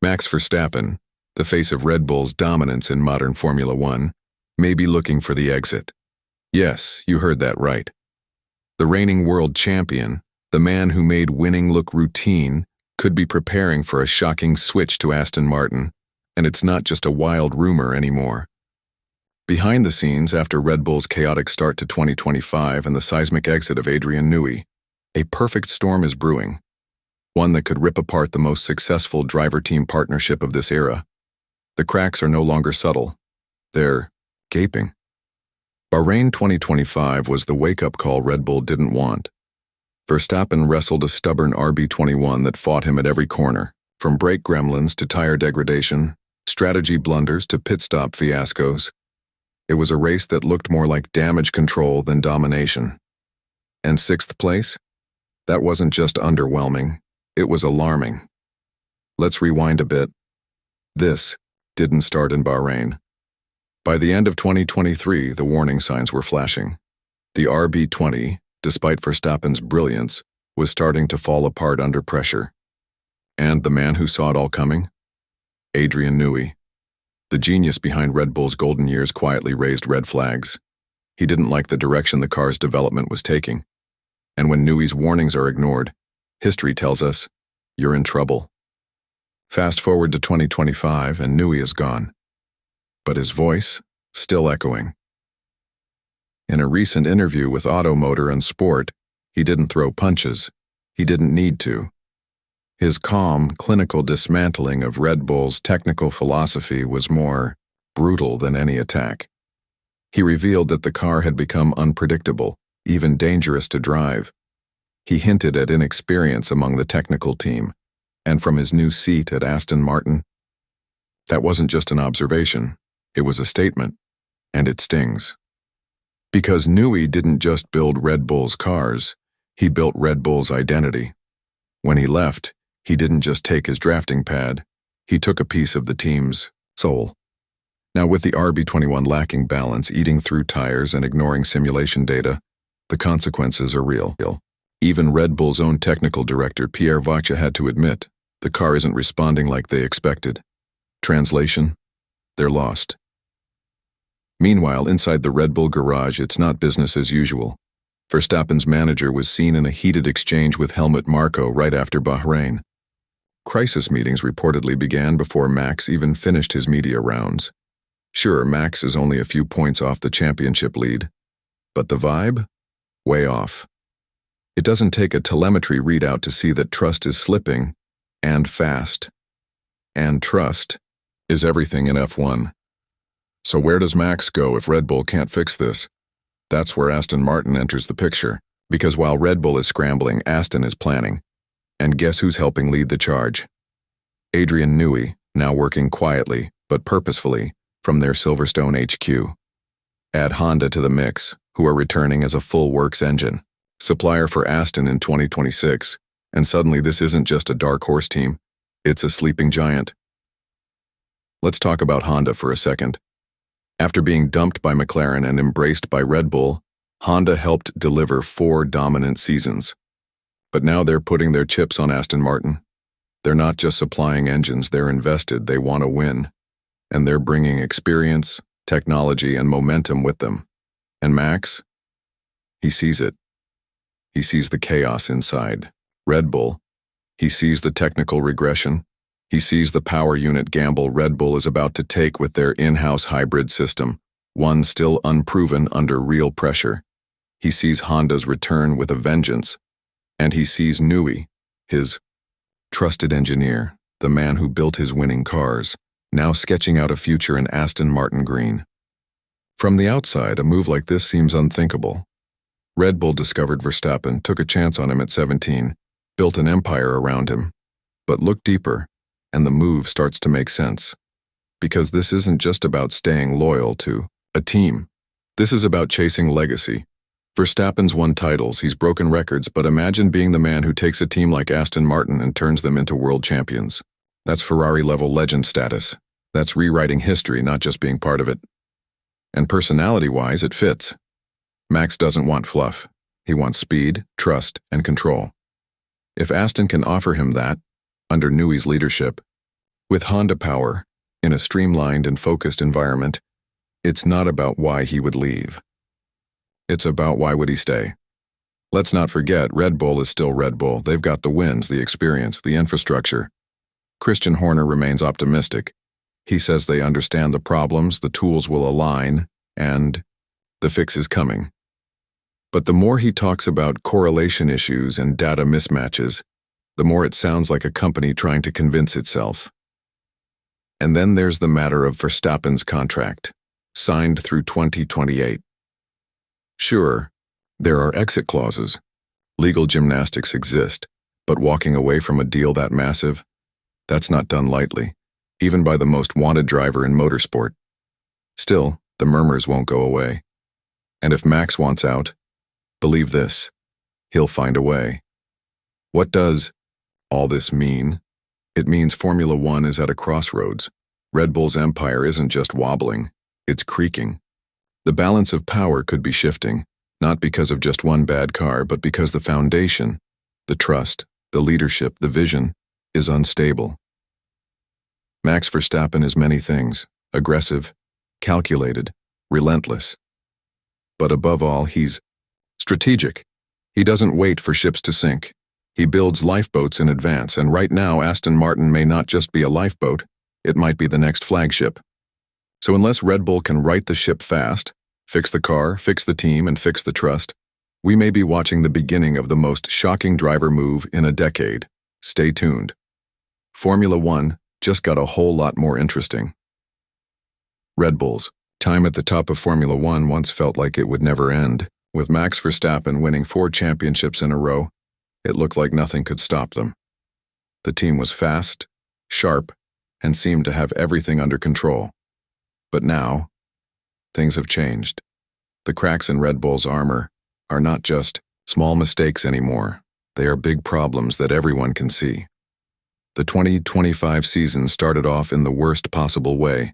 Max Verstappen, the face of Red Bull's dominance in modern Formula One, may be looking for the exit. Yes, you heard that right. The reigning world champion, the man who made winning look routine, could be preparing for a shocking switch to Aston Martin, and it's not just a wild rumor anymore. Behind the scenes, after Red Bull's chaotic start to 2025 and the seismic exit of Adrian Newey, a perfect storm is brewing, one that could rip apart the most successful driver-team partnership of this era. The cracks are no longer subtle. They're gaping. Bahrain 2025 was the wake-up call Red Bull didn't want. Verstappen wrestled a stubborn RB21 that fought him at every corner, from brake gremlins to tire degradation, strategy blunders to pit stop fiascos. It was a race that looked more like damage control than domination. And sixth place? That wasn't just underwhelming, it was alarming. Let's rewind a bit. This didn't start in Bahrain. By the end of 2023, the warning signs were flashing. The RB20, despite Verstappen's brilliance, was starting to fall apart under pressure. And the man who saw it all coming? Adrian Newey. The genius behind Red Bull's golden years quietly raised red flags. He didn't like the direction the car's development was taking. And when Newey's warnings are ignored, history tells us, you're in trouble. Fast forward to 2025 and Newey is gone. But his voice, still echoing. In a recent interview with Auto, Motor and Sport, he didn't throw punches. He didn't need to. His calm, clinical dismantling of Red Bull's technical philosophy was more brutal than any attack. He revealed that the car had become unpredictable, even dangerous to drive. He hinted at inexperience among the technical team, and from his new seat at Aston Martin. That wasn't just an observation, it was a statement, and it stings. Because Newey didn't just build Red Bull's cars, he built Red Bull's identity. When he left, he didn't just take his drafting pad, he took a piece of the team's soul. Now with the RB21 lacking balance, eating through tires and ignoring simulation data, the consequences are real. Even Red Bull's own technical director Pierre Vacha had to admit, the car isn't responding like they expected. Translation? They're lost. Meanwhile, inside the Red Bull garage, it's not business as usual. Verstappen's manager was seen in a heated exchange with Helmut Marko right after Bahrain. Crisis meetings reportedly began before Max even finished his media rounds. Sure, Max is only a few points off the championship lead, but the vibe? Way off. It doesn't take a telemetry readout to see that trust is slipping, and fast. And trust is everything in F1. So where does Max go if Red Bull can't fix this? That's where Aston Martin enters the picture, because while Red Bull is scrambling, Aston is planning. And guess who's helping lead the charge? Adrian Newey, now working quietly, but purposefully, from their Silverstone HQ. Add Honda to the mix, who are returning as a full works engine, supplier for Aston in 2026, and suddenly this isn't just a dark horse team, it's a sleeping giant. Let's talk about Honda for a second. After being dumped by McLaren and embraced by Red Bull, Honda helped deliver 4 dominant seasons. But now they're putting their chips on Aston Martin. They're not just supplying engines, they're invested, they want to win. And they're bringing experience, technology, and momentum with them. And Max? He sees it. He sees the chaos inside. Red Bull. He sees the technical regression. He sees the power unit gamble Red Bull is about to take with their in-house hybrid system, one still unproven under real pressure. He sees Honda's return with a vengeance. And he sees Newey, his trusted engineer, the man who built his winning cars, now sketching out a future in Aston Martin green. From the outside, a move like this seems unthinkable. Red Bull discovered Verstappen, took a chance on him at 17, built an empire around him. But look deeper, and the move starts to make sense. Because this isn't just about staying loyal to a team. This is about chasing legacy. Verstappen's won titles, he's broken records, but imagine being the man who takes a team like Aston Martin and turns them into world champions. That's Ferrari-level legend status. That's rewriting history, not just being part of it. And personality-wise, it fits. Max doesn't want fluff. He wants speed, trust, and control. If Aston can offer him that, under Newey's leadership, With Honda power, in a streamlined and focused environment, it's not about why he would leave. It's about why would he stay. Let's not forget, Red Bull is still Red Bull. They've got the wins, the experience, the infrastructure. Christian Horner remains optimistic. He says they understand the problems, the tools will align, and the fix is coming. But the more he talks about correlation issues and data mismatches, the more it sounds like a company trying to convince itself. And then there's the matter of Verstappen's contract, signed through 2028. Sure, there are exit clauses. Legal gymnastics exist, but walking away from a deal that massive, that's not done lightly, even by the most wanted driver in motorsport. Still, the murmurs won't go away. And if Max wants out, believe this, he'll find a way. What does all this mean? It means Formula One is at a crossroads. Red Bull's empire isn't just wobbling, it's creaking. The balance of power could be shifting, not because of just one bad car, but because the foundation, the trust, the leadership, the vision, is unstable. Max Verstappen is many things: aggressive, calculated, relentless. But above all, he's strategic. He doesn't wait for ships to sink. He builds lifeboats in advance, and right now Aston Martin may not just be a lifeboat, it might be the next flagship. So unless Red Bull can right the ship fast, fix the car, fix the team, and fix the trust, we may be watching the beginning of the most shocking driver move in a decade. Stay tuned. Formula One just got a whole lot more interesting. Red Bull's time at the top of Formula One once felt like it would never end. With Max Verstappen winning 4 championships in a row, it looked like nothing could stop them. The team was fast, sharp, and seemed to have everything under control. But now, things have changed. The cracks in Red Bull's armor are not just small mistakes anymore. They are big problems that everyone can see. The 2025 season started off in the worst possible way,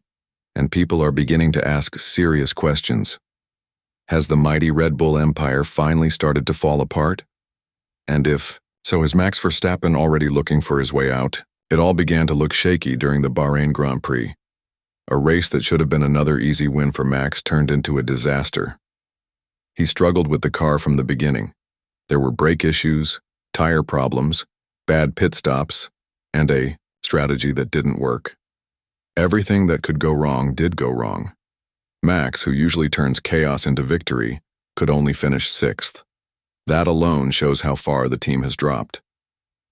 and people are beginning to ask serious questions. Has the mighty Red Bull empire finally started to fall apart? And if so, is Max Verstappen already looking for his way out? It all began to look shaky during the Bahrain Grand Prix. A race that should have been another easy win for Max turned into a disaster. He struggled with the car from the beginning. There were brake issues, tire problems, bad pit stops, and a strategy that didn't work. Everything that could go wrong did go wrong. Max, who usually turns chaos into victory, could only finish 6th. That alone shows how far the team has dropped.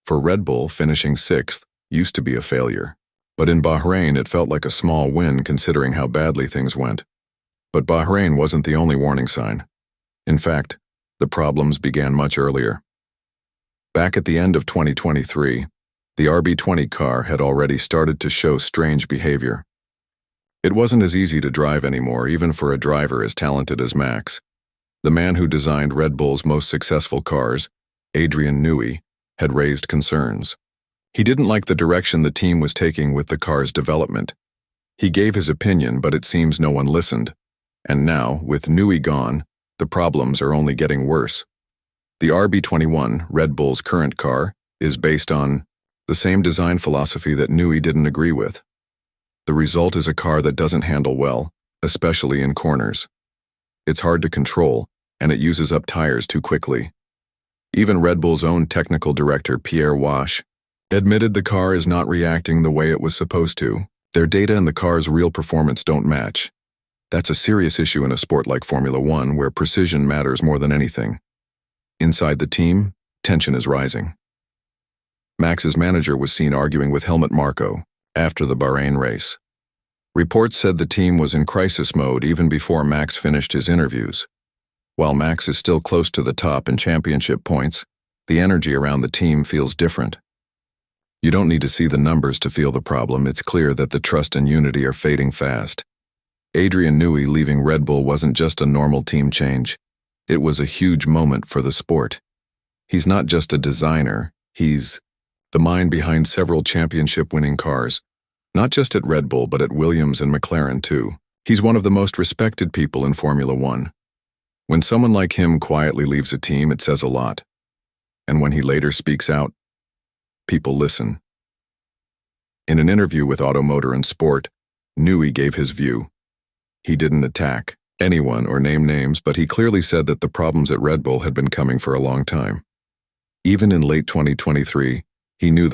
For Red Bull, finishing 6th used to be a failure. But in Bahrain, it felt like a small win considering how badly things went. But Bahrain wasn't the only warning sign. In fact, the problems began much earlier. Back at the end of 2023, the RB20 car had already started to show strange behavior. It wasn't as easy to drive anymore, even for a driver as talented as Max. The man who designed Red Bull's most successful cars, Newey, had raised concerns. He didn't like the direction the team was taking with the car's development. He gave his opinion, but it seems no one listened. And now, with Newey gone, the problems are only getting worse. The RB21, Red Bull's current car, is based on the same design philosophy that Newey didn't agree with. The result is a car that doesn't handle well, especially in corners. It's hard to control, and it uses up tires too quickly. Even Red Bull's own technical director, Pierre Wash, admitted the car is not reacting the way it was supposed to. Their data and the car's real performance don't match. That's a serious issue in a sport like Formula One, where precision matters more than anything. Inside the team, tension is rising. Max's manager was seen arguing with Helmut Marko after the Bahrain race. Reports said the team was in crisis mode even before Max finished his interviews. While Max is still close to the top in championship points, the energy around the team feels different. You don't need to see the numbers to feel the problem. It's clear that the trust and unity are fading fast. Newey leaving Red Bull wasn't just a normal team change. It was a huge moment for the sport. He's not just a designer, he's the mind behind several championship-winning cars, not just at Red Bull but at Williams and McLaren too. He's one of the most respected people in Formula One. When someone like him quietly leaves a team, it says a lot. And when he later speaks out, people listen. In an interview with Automotor and Sport, Newey gave his view. He didn't attack anyone or name names, but he clearly said that the problems at Red Bull had been coming for a long time. Even in late 2023, he knew the